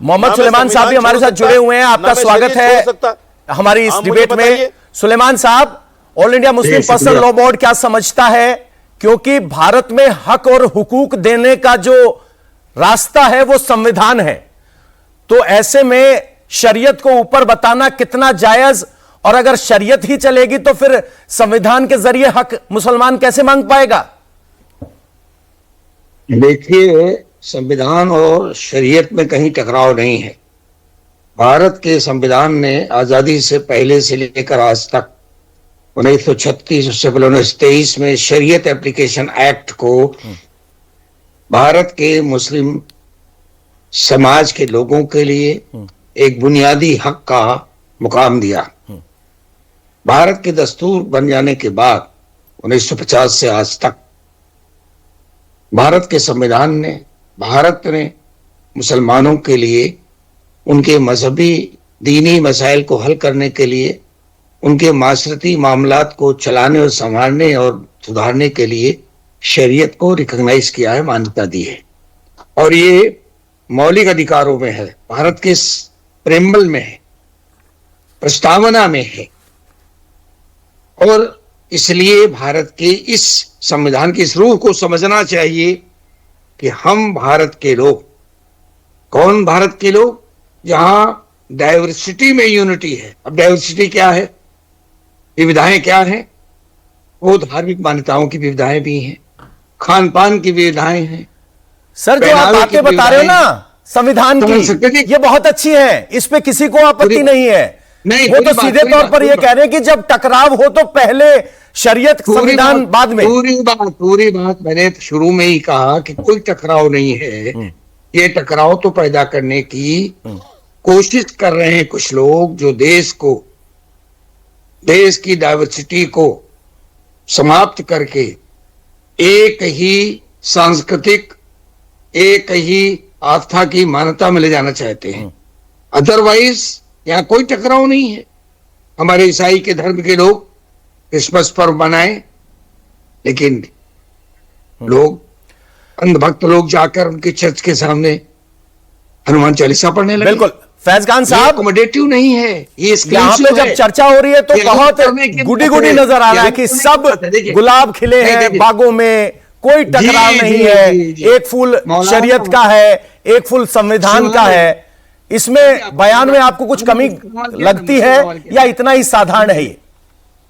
मोहम्मद सुलेमान साहब भी हमारे साथ जुड़े हुए हैं। आपका स्वागत है हमारी इस डिबेट में। सुलेमान साहब, all India Muslim personal law board क्या समझता है, क्योंकि भारत में हक और हुकूक देने का जो रास्ता है वो संविधान है, तो ऐसे में शरीयत को ऊपर बताना कितना जायज, और अगर शरीयत ही चलेगी तो फिर संविधान के जरिए हक मुसलमान कैसे मांग पाएगा? देखिए, संविधान और शरीयत में कहीं टकराव नहीं है। भारत के संविधान ने आजादी से पहले से लेकर आज तक 1936 उससे पहले 1923 में शरीयत एप्लीकेशन एक्ट को भारत के मुस्लिम समाज के लोगों के लिए एक बुनियादी हक का मुकाम दिया। भारत के दस्तूर बन जाने के बाद 1950 से आज तक भारत के संविधान ने, भारत ने मुसलमानों के लिए उनके मजहबी दीनी मसाइल को हल करने के लिए, उनके माशरती मामलात को चलाने और संभालने और सुधारने के लिए शरीयत को रिकॉग्नाइज किया है, मान्यता दी है, और ये मौलिक अधिकारों में है, भारत के प्रेम्बल में है, प्रस्तावना में है। और इसलिए भारत के इस संविधान की इस रूह को समझना चाहिए कि हम भारत के लोग, कौन भारत के लोग? जहां डाइवर्सिटी में यूनिटी है। अब डाइवर्सिटी क्या है, विविधताएं क्या है? वो धार्मिक मान्यताओं की विविधताएं भी हैं, खान पान की विविधताएं हैं। सर, जो आप बातें बता रहे हो ना संविधान की, ये बहुत अच्छी है, इस पे किसी को आपत्ति नहीं है। नहीं, वो तो सीधे तौर पर ये कह रहे हैं कि जब टकराव हो तो पहले शरीयत, संविधान बाद में। पूरी बात मैंने शुरू में ही कहा कि कोई टकराव नहीं है। ये टकराव तो पैदा करने की कोशिश कर रहे हैं कुछ लोग, जो देश की डाइवर्सिटी को समाप्त करके एक ही सांस्कृतिक, एक ही आस्था की मान्यता में ले जाना चाहते हैं। अदरवाइज यहाँ कोई टकराव नहीं है। हमारे ईसाई के धर्म के लोग क्रिसमस पर्व मनाएं, लेकिन लोग, अंधभक्त लोग जाकर उनके चर्च के सामने हनुमान चालीसा पढ़ने लगे। बिल्कुल, फैज खान साहब, अकोमोडेटिव नहीं है ये। यहाँ पे जब चर्चा हो रही है तो बहुत गुडी गुडी नजर आ रहा है कि सब गुलाब खिले हैं बागों में, कोई टकराव नहीं है। एक फूल शरीयत का है, एक फूल संविधान का है। इसमें बयान में आपको कुछ कमी लगती है या इतना ही साधारण है ये?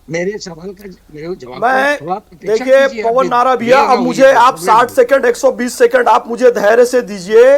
मेरे सवाल का जवाब मैं, देखिए पवन नारा भैया, अब मुझे आप 60 सेकंड 120 सेकंड आप मुझे धैर्य से दीजिए।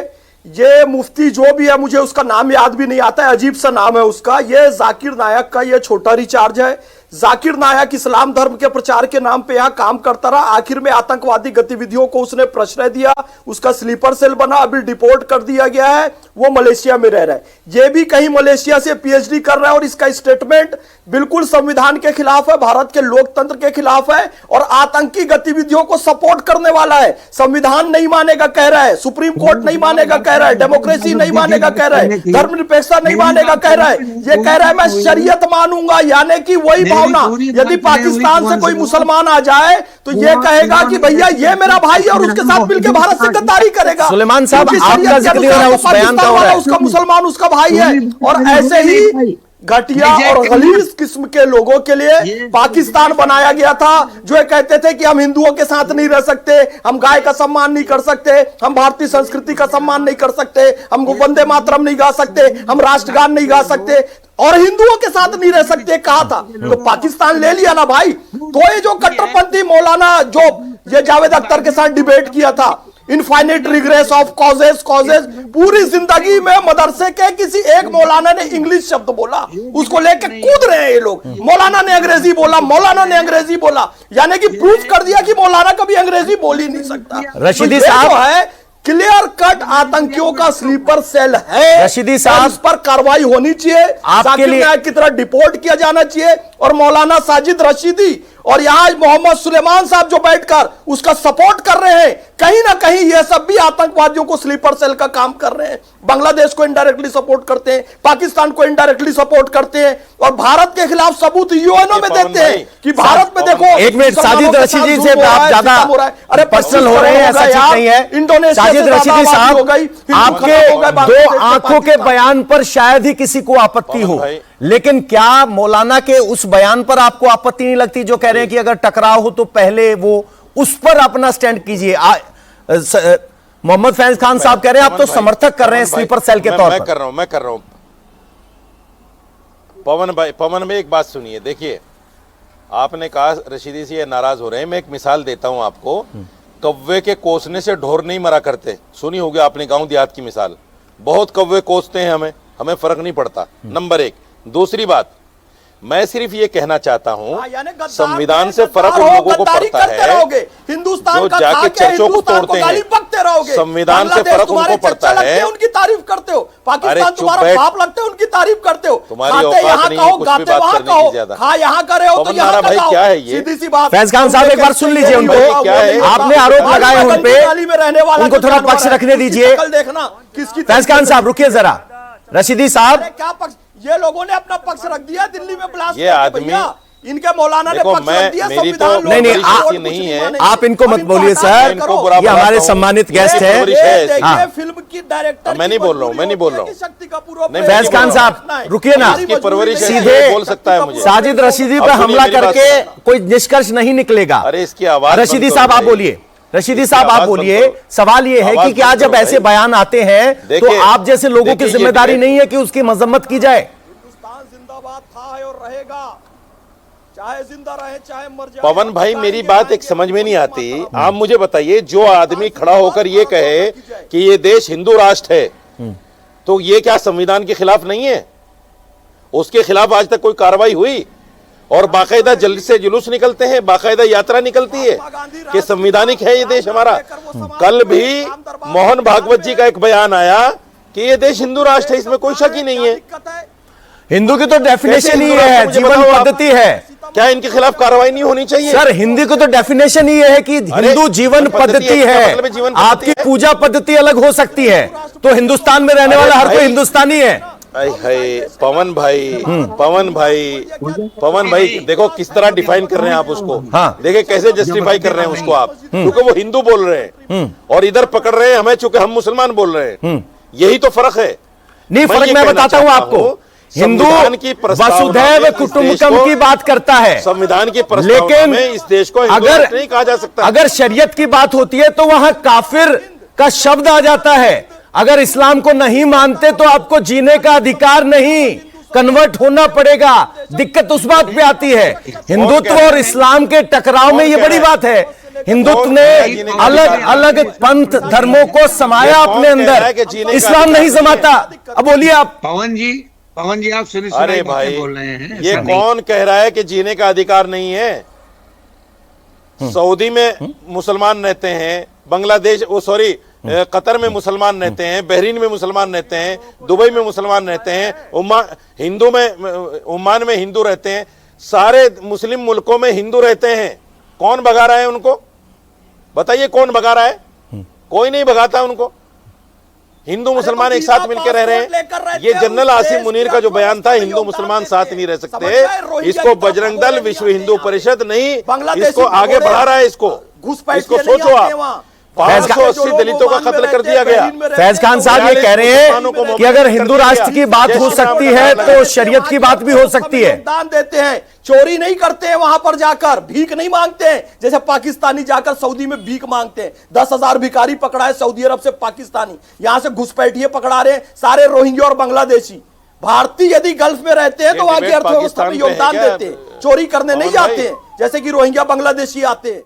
ये मुफ्ती जो भी है, मुझे उसका नाम याद भी नहीं आता है, अजीब सा नाम है उसका। ये जाकिर नायक का ये छोटा रिचार्ज है। जाकिर नायक इस्लाम धर्म के प्रचार के नाम पे यहाँ काम करता रहा, आखिर में आतंकवादी गतिविधियों को उसने प्रश्रय दिया, उसका स्लीपर सेल बना, अभी डिपोर्ट कर दिया गया है, वो मलेशिया में रह रहा है। ये भी कहीं मलेशिया से पीएचडी कर रहा है, और इसका स्टेटमेंट बिल्कुल संविधान के खिलाफ है, भारत के लोकतंत्र के खिलाफ है, और आतंकी गतिविधियों को सपोर्ट करने वाला है। संविधान नहीं मानेगा कह रहा है, सुप्रीम कोर्ट नहीं मानेगा कह रहा है, डेमोक्रेसी नहीं मानेगा कह रहा है, धर्मनिरपेक्षता नहीं मानेगा कह रहा है। ये कह रहा है मैं शरीयत मानूंगा, यानी कि वही भावना। यदि पाकिस्तान से कोई मुसलमान आ जाए तो ये कहेगा कि भैया ये मेरा भाई है, और उसके साथ मिलकर भारत से गद्दारी करेगा। सुलेमान साहब, आपका जिक्र हो रहा है उस बयान का, उसका मुसलमान उसका भाई है। और ऐसे ही घटिया और गलीज किस्म के लोगों के लिए पाकिस्तान बनाया गया था, जो कहते थे कि हम हिंदुओं के साथ नहीं रह सकते, हम गाय का सम्मान नहीं कर सकते, हम भारतीय संस्कृति का सम्मान नहीं कर सकते, हम वंदे मातरम नहीं गा सकते, हम राष्ट्रगान नहीं गा सकते, और हिंदुओं के साथ नहीं रह सकते कहा था। तो पाकिस्तान ले लिया ना भाई। तो ये जो कट्टरपंथी मौलाना जो ये जावेद अख्तर के साथ डिबेट किया था, इनफाइनाइट रिग्रेस ऑफ कॉजेस, पूरी जिंदगी में मदरसे के किसी एक मौलाना ने इंग्लिश शब्द बोला, उसको लेके कूद रहे हैं ये लोग। मौलाना ने अंग्रेजी बोला, मौलाना ने अंग्रेजी बोला, यानी कि प्रूफ कर दिया कि मौलाना कभी अंग्रेजी बोल ही नहीं सकता। रशीदी साहब है, क्लियर कट आतंकियों का स्लीपर सेल है। रशीदी साहब, इस पर कार्रवाई होनी चाहिए, आपके लिए की तरह डिपोर्ट किया जाना चाहिए, और मौलाना साजिद रशीदी और यहां मोहम्मद सुलेमान साहब जो बैठकर उसका सपोर्ट कर रहे हैं, कहीं ना कहीं ये सब भी आतंकवादियों को स्लीपर सेल का काम कर रहे हैं। बांग्लादेश को इनडायरेक्टली सपोर्ट करते हैं, पाकिस्तान को इनडायरेक्टली सपोर्ट करते हैं और भारत के खिलाफ सबूत यूएनओ में देते हैं कि भारत में देखो। एक मिनट, साजिद रशीदी से आप ज्यादा पर्सनल हो रहे हैं, ऐसा ठीक नहीं है। इंडोनेशिया साजिद रशीदी साहब, आपके दो आंखों के बयान पर शायद ही किसी को आपत्ति हो, लेकिन क्या मौलाना के उस बयान पर आपको आपत्ति नहीं लगती जो कह रहे हैं कि अगर टकराव हो तो पहले वो उस पर अपना स्टैंड कीजिए? मोहम्मद फैज खान साहब कह रहे हैं आप तो समर्थक कर रहे हैं स्लीपर सेल के तौर पर। मैं कर रहा हूं पवन भाई एक बात सुनिए। देखिए, आपने कहा रशीदी से ये नाराज हो रहे हैं, मैं एक मिसाल देता हूं आपको। कौवे के कोसने से ढोर नहीं मरा करते, सुनी होगी आपने गांव देहात की मिसाल। बहुत कौवे कोसते हैं, हमें फर्क नहीं पड़ता, नंबर एक। दूसरी बात, मैं सिर्फ ये कहना चाहता हूं, संविधान से फर्क उन लोगों को पड़ता है हिंदुस्तान जो का जाके चर्चों को तोड़ते हैं। संविधान से फर्क उनको पड़ता है, उनकी तारीफ करते हो। पाकिस्तान तुम्हारा बाप लगते हो, उनकी तारीफ करते हो। तुम्हारी औकात नहीं है कुछ भी बात करने की ज्यादा। हाँ, यहाँ करे हो तो यहाँ भाई क्या है ये? सीधी सी बात। फैज खान साहब एक बार सुन लीजिए उनको, क्या है? आपने आरोप लगाए उन पे, उनको थोड़ा पक्ष रखने दीजिए। देखना किसकी। फैज खान साहब रुकिए जरा। रशीदी साहब, क्या पक्ष? ये लोगों ने अपना पक्ष रख दिया दिल्ली में ब्लास्ट। ये आदमी, इनके मौलाना ने पक्ष रख दिया। संविधान नहीं है, आप इनको मत बोलिए सर, ये हमारे सम्मानित गेस्ट है। फिल्म की डायरेक्टर मैं नहीं बोल रहा हूँ, शक्ति का पूरा। फैज खान साहब रुकिए ना, सीधे बोल सकता है मुझे। साजिद रशीदी पर हमला करके कोई निष्कर्ष नहीं निकलेगा। अरे इसकी आवाज रशीदी साहब आप बोलिए, रशीदी साहब आप बोलिए। सवाल यह है कि क्या जब ऐसे बयान आते हैं तो आप जैसे लोगों की जिम्मेदारी नहीं है कि उसकी मजम्मत की जाए? हिंदुस्तान जिंदाबाद था और रहेगा, चाहे जिंदा रहे चाहे मर जाए। पवन भाई, मेरी बात एक समझ में नहीं आती। आप मुझे बताइए, जो आदमी खड़ा होकर ये कहे कि ये देश हिंदू राष्ट्र है, तो ये क्या संविधान के खिलाफ नहीं है? उसके खिलाफ आज तक कोई कार्रवाई हुई? और बाकायदा जल्द से जुलूस निकलते हैं, बाकायदा यात्रा निकलती है कि संवैधानिक है ये देश हमारा। कल भी मोहन भागवत जी का एक बयान आया कि ये देश हिंदू राष्ट्र है, इसमें कोई शक ही नहीं है। हिंदू की तो डेफिनेशन ही है, जीवन पद्धति है। क्या इनके खिलाफ कार्रवाई नहीं होनी चाहिए? सर, हिंदी को तो डेफिनेशन ही है कि हिंदू जीवन पद्धति है। आपकी पूजा पद्धति अलग हो सकती है, तो हिंदुस्तान में रहने वाला हर कोई हिंदुस्तानी है। पवन भाई देखो किस तरह डिफाइन कर रहे हैं आप उसको। हाँ। देखिए कैसे जस्टिफाई कर रहे हैं उसको आप, क्योंकि वो हिंदू बोल रहे हैं और इधर पकड़ रहे हैं हमें चूंकि हम मुसलमान बोल रहे हैं। यही तो फर्क है। नहीं, फर्क मैं बताता हूं आपको। हिंदू वसुधैव कुटुंबकम की बात करता है संविधान की, लेकिन इस देश को अगर नहीं कहा जा सकता। अगर शरीयत की बात होती है तो वहां काफिर का शब्द आ जाता है। अगर इस्लाम को नहीं मानते तो आपको जीने का अधिकार नहीं, कन्वर्ट होना पड़ेगा। दिक्कत उस बात पे आती है। हिंदुत्व और इस्लाम के टकराव में ये बड़ी बात है। हिंदुत्व ने अलग अलग पंथ धर्मों को समाया अपने अंदर, इस्लाम नहीं समाता। अब बोलिए आप। पवन जी आप सुनिए, अरे भाई बोल रहे हैं, ये कौन कह रहा है कि जीने का अधिकार नहीं है? सऊदी में मुसलमान रहते हैं, बांग्लादेश कतर में मुसलमान रहते हैं, बहरीन में मुसलमान रहते हैं, दुबई में मुसलमान रहते हैं, ओमान में हिंदू रहते हैं, सारे मुस्लिम मुल्कों में हिंदू रहते हैं। कौन भगा रहा है उनको? बताइए कौन भगा रहा है? कोई नहीं भगाता उनको। हिंदू मुसलमान एक साथ मिलकर रह रहे हैं। ये जनरल आसिम मुनीर का जो बयान था, हिंदू मुसलमान साथ नहीं रह सकते, इसको बजरंग दल, विश्व हिंदू परिषद नहीं, इसको आगे बढ़ा रहा है। इसको सोचो आप, 580 दलितों का कत्ल कर दिया गया। फैज खान साहब ये कह रहे हैं कि अगर हिंदू राष्ट्र की बात हो सकती है तो शरीयत की बात भी हो सकती है। दान देते हैं, चोरी नहीं करते हैं, वहां पर जाकर भीख नहीं मांगते हैं जैसे पाकिस्तानी जाकर सऊदी में भीख मांगते हैं। 10,000 भिखारी पकड़ा है सऊदी अरब से पाकिस्तानी, यहां से घुसपैठिए पकड़ा रहे हैं, सारे रोहिंग्या और बांग्लादेशी। भारतीय यदि गल्फ में रहते हैं तो वहां की अर्थव्यवस्था में योगदान देते हैं, चोरी करने नहीं जाते हैं जैसे कि रोहिंग्या बांग्लादेशी आते हैं।